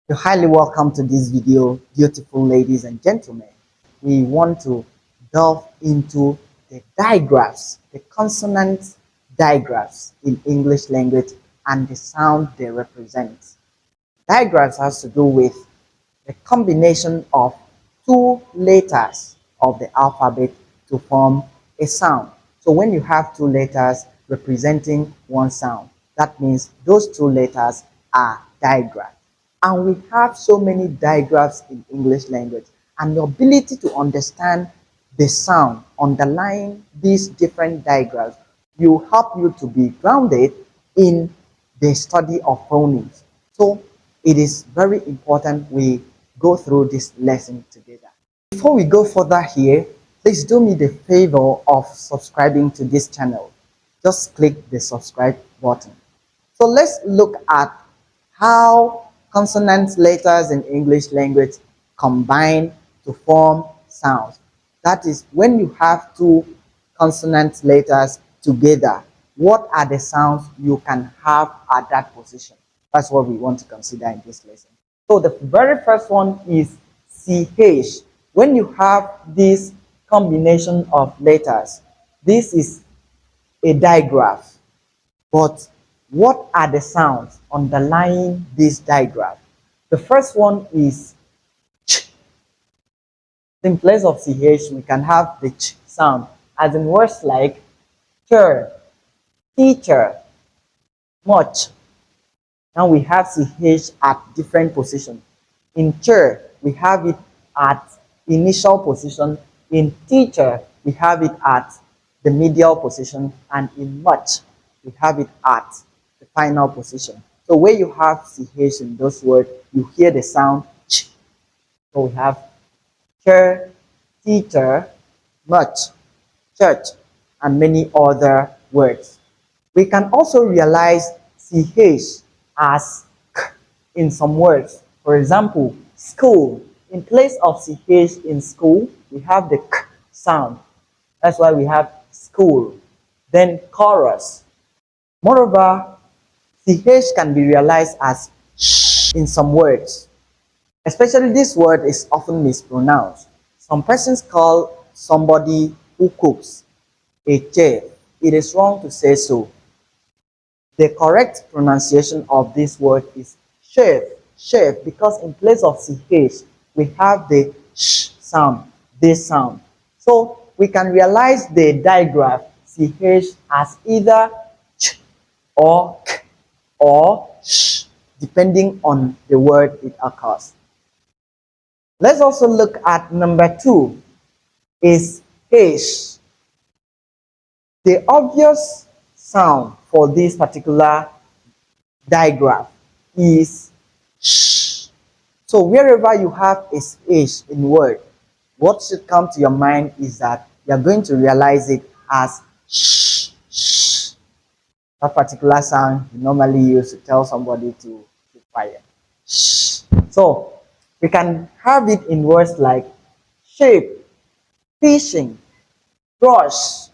You're highly welcome to this video, beautiful ladies and gentlemen. We want to delve into the digraphs, the consonant digraphs in English language and the sound they represent. Digraphs has to do with the combination of two letters of the alphabet to form a sound. So when you have two letters representing one sound, that means those two letters are digraphs. And we have so many digraphs in English language, and the ability to understand the sound underlying these different digraphs will help you to be grounded in the study of phonemes. So it is very important we go through this lesson together. Before we go further here, please do me the favor of subscribing to this channel. Just click the subscribe button. So let's look at how consonant letters in English language combine to form sounds. That is, when you have two consonant letters together, what are the sounds you can have at that position? That's what we want to consider in this lesson. So the very first one is CH. When you have this combination of letters, this is a digraph. But what are the sounds underlying this digraph? The first one is ch. In place of ch, we can have the ch sound, as in words like chair, teacher, much. Now we have ch at different positions. In chair, we have it at initial position. In teacher, we have it at the medial position, and in much, we have it at the final position. So where you have ch in those words, you hear the sound ch. So we have chair, teacher, much, church, and many other words. We can also realize ch as k in some words. For example, school. In place of ch in school, we have the k sound. That's why we have school. Then chorus. Moreover, ch can be realized as sh in some words. Especially this word is often mispronounced. Some persons call somebody who cooks a chef. It is wrong to say so. The correct pronunciation of this word is chef, chef, because in place of ch, we have the sh sound, this sound. So we can realize the digraph ch as either ch or k or sh, depending on the word it occurs. Let's also look at number 2 is h. The obvious sound for this particular digraph is sh. So wherever you have a h in word, what should come to your mind is that you're going to realize it as sh, sh. That particular sound you normally use to tell somebody to keep quiet. Shh. So we can have it in words like shape, fishing, brush.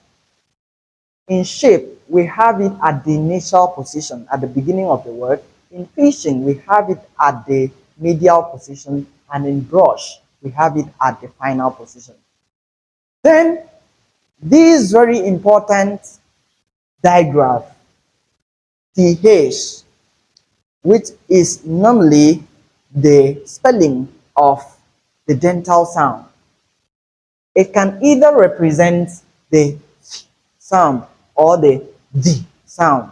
In shape, we have it at the initial position, at the beginning of the word. In fishing, we have it at the medial position, and in brush, we have it at the final position. Then, this very important digraph, th, which is normally the spelling of the dental sound. It can either represent the sound or the sound.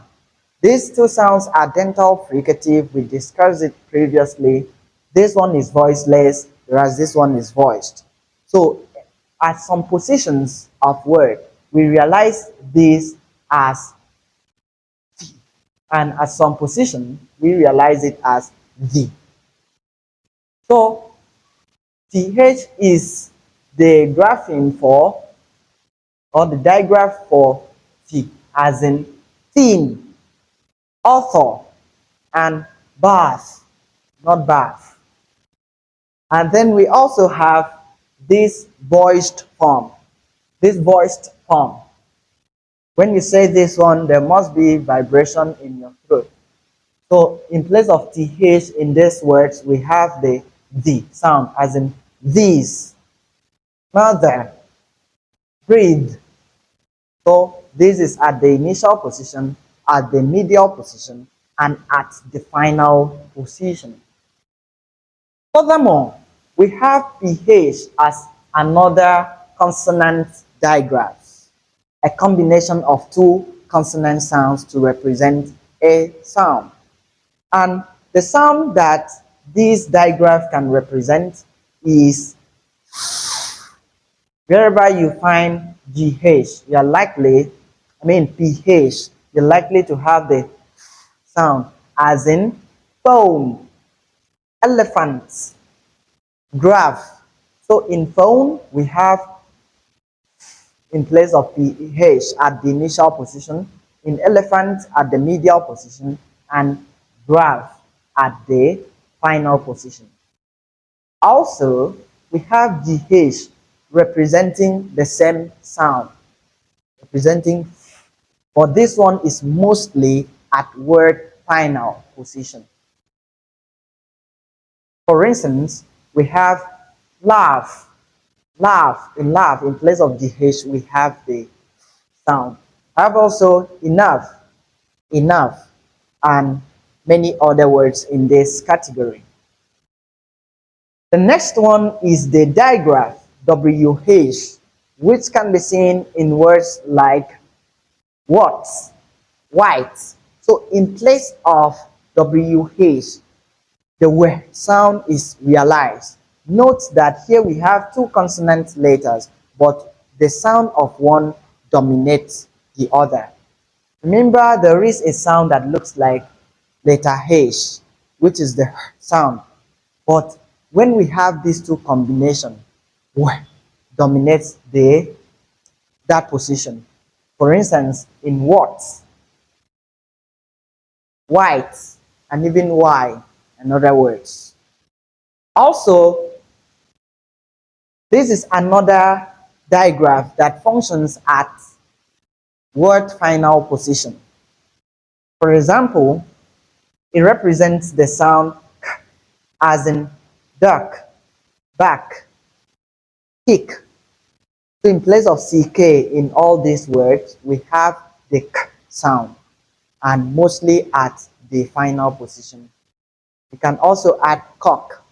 These two sounds are dental fricative. We discussed it previously. This one is voiceless, whereas this one is voiced. So at some positions of word, we realize this as th, and at some position, we realize it as the. So th is the grapheme for, or the digraph for th, as in thin, author, and bath, not bath. And then we also have this voiced form. This voiced form. When you say this one, there must be vibration in your throat. So in place of th in these words, we have the d sound, as in these, mother, breathe. So this is at the initial position, at the medial position, and at the final position. Furthermore, we have ph as another consonant digraphs, a combination of two consonant sounds to represent a sound. And the sound that this digraph can represent is wherever you find GH, you're likely, PH, you're likely to have the sound, as in phone, elephant, graph. So in phone, we have in place of PH at the initial position, in elephant at the medial position, and graph at the final position. Also, we have GH representing the same sound, representing, but this one is mostly at word final position. For instance, we have laugh, laugh, in place of GH, we have the sound. I have also enough, enough, and many other words in this category. The next one is the digraph, WH, which can be seen in words like what, white. So in place of WH, the word sound is realized. Note that here we have two consonant letters, but the sound of one dominates the other. Remember, there is a sound that looks like letter H, which is the sound. But when we have these two combinations, what dominates that position? For instance, in what, white, and even why, in other words. Also, this is another digraph that functions at word final position. For example, it represents the sound k, as in duck, back, kick. So in place of ck in all these words, we have the k sound, and mostly at the final position. We can also add cock,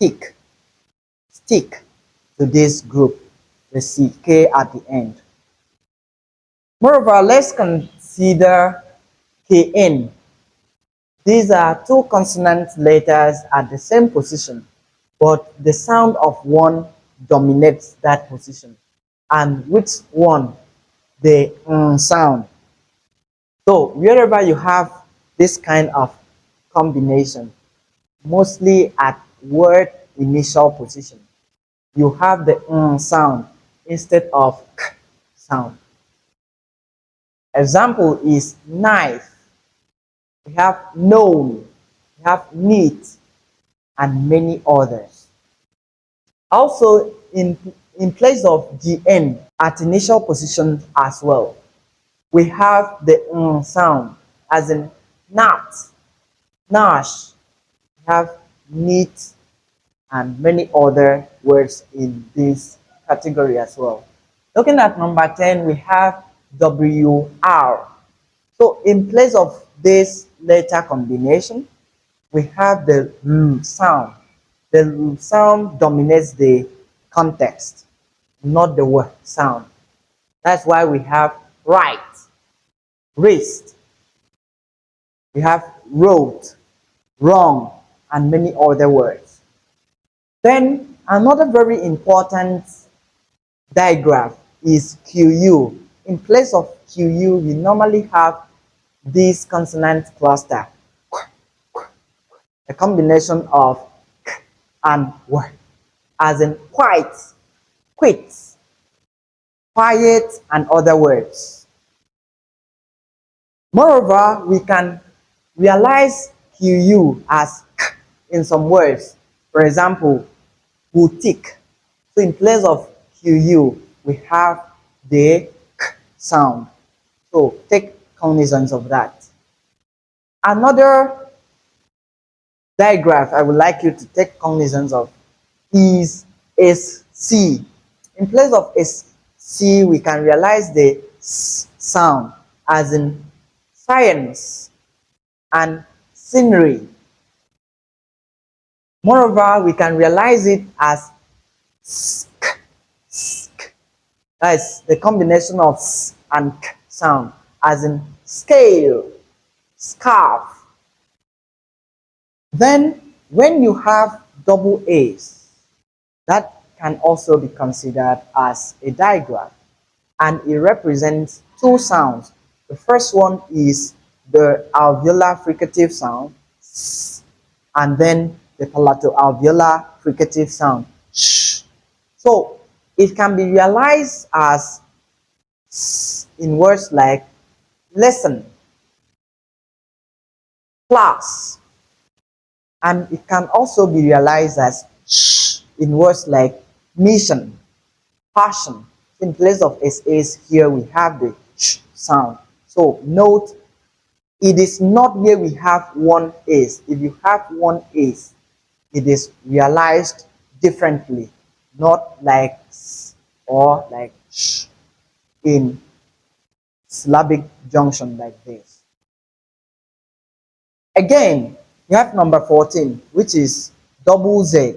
kick, stick to this group, the ck at the end. Moreover, let's consider kn. These are two consonant letters at the same position, but the sound of one dominates that position. And which one? The sound. So wherever you have this kind of combination, mostly at word initial position, you have the sound instead of k sound. Example is knife. We have known, we have neat, and many others. Also, in place of gn at initial position as well, we have the sound, as in nut, nash. We have neat, and many other words in this category as well. Looking at number 10, we have WR. So in place of this letter combination, we have the sound. The sound dominates the context, not the word sound. That's why we have right, wrist, we have wrote, wrong, and many other words. Then another very important digraph is QU. In place of QU, we normally have this consonant cluster, a combination of k and w, as in quite, quit, quiet, and other words. Moreover, we can realize QU as k in some words. For example, boutique. So in place of QU, we have the k sound. So take cognizance of that. Another digraph I would like you to take cognizance of is C. In place of C, we can realize the S sound, as in science and scenery. Moreover, we can realize it as sk, sk. That's the combination of S and K sound, as in scale, scarf. Then, when you have double A's, that can also be considered as a digraph, and it represents two sounds. The first one is the alveolar fricative sound, S, and then the palato-alveolar fricative sound, sh. So it can be realized as S in words like lesson, class, and it can also be realized as sh in words like mission, passion. In place of SAs, here we have the sh sound. So note, it is not where we have one ace. If you have one ace, it is realized differently, not like s or like sh in syllabic junction like this. Again, you have number 14, which is double Z.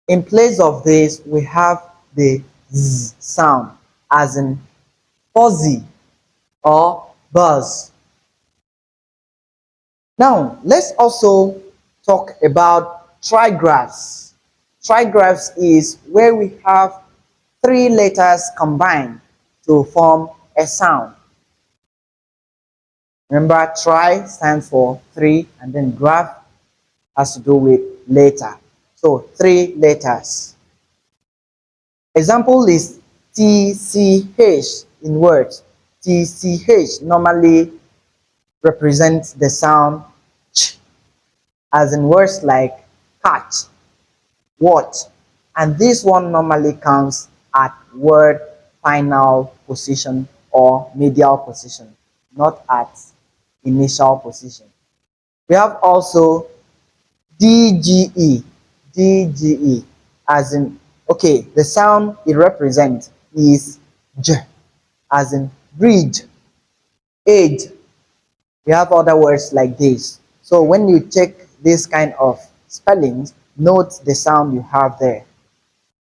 In place of this, we have the Z sound, as in fuzzy or buzz. Now, let's also talk about trigraphs. Trigraphs is where we have three letters combined to form a sound. Remember, tri stands for three, and then graph has to do with letter. So, three letters. Example is TCH in words. TCH normally represents the sound ch, as in words like catch, watch, and this one normally comes at word final position or medial position, not at initial position. We have also DGE, DGE, as in, okay, the sound it represents is J, as in bridge, age. We have other words like this. So when you check this kind of spellings, note the sound you have there.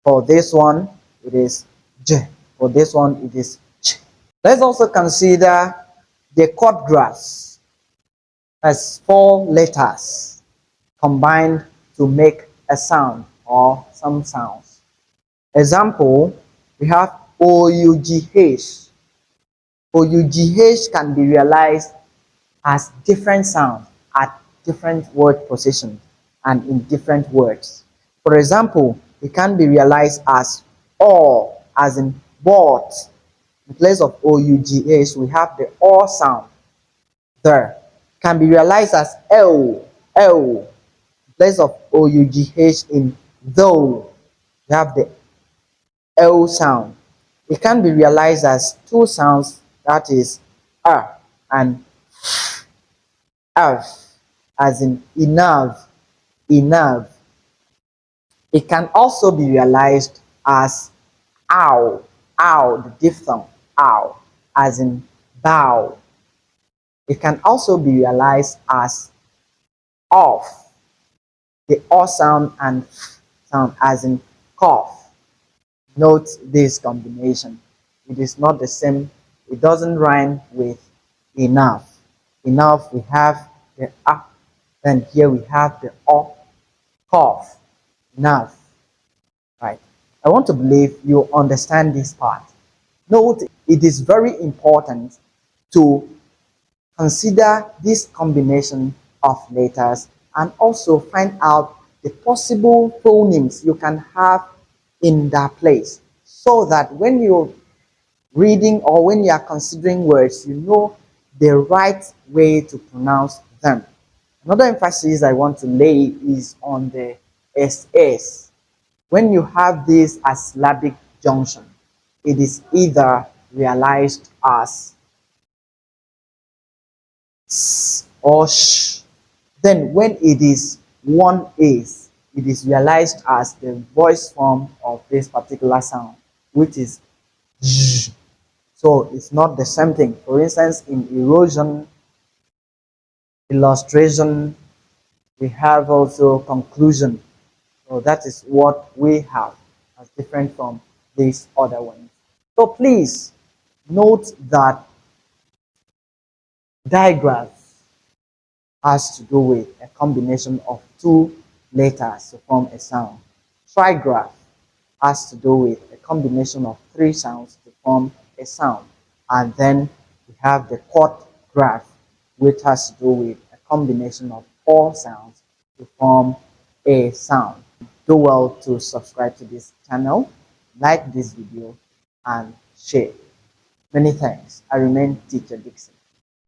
For this one, it is J. For this one, it is Ch. Let's also consider the quadgraphs as four letters combined to make a sound or some sounds. Example, we have OUGH. OUGH can be realized as different sounds at different word positions and in different words. For example, it can be realized as or, as in bought. In place of OUGH, we have the or sound there. Can be realized as L, L. In place of OUGH in though, we have the L sound. It can be realized as two sounds, that is and earth, as in enough, enough. It can also be realized as ow, ow, the diphthong, ow, as in bow. It can also be realized as off, the o sound and f sound, as in cough. Note this combination. It is not the same. It doesn't rhyme with enough. Enough, we have the then here we have the o, cough, enough. Right. I want to believe you understand this part. Note, it is very important to consider this combination of letters and also find out the possible phonemes you can have in that place, so that when you're reading or when you are considering words, you know the right way to pronounce them. Another emphasis I want to lay is on the SS. When you have this as syllabic junction, it is either realized as s or sh. Then when it is one ace, it is realized as the voice form of this particular sound, which is j. So it's not the same thing. For instance, in erosion, illustration, we have also conclusion. So that is what we have as different from these other ones. So please note that digraphs has to do with a combination of two letters to form a sound. Trigraph has to do with a combination of three sounds to form a sound. And then we have the quadgraph, which has to do with a combination of four sounds to form a sound. Do well to subscribe to this channel, like this video, and share. Many thanks. I remain Teacher Dixon.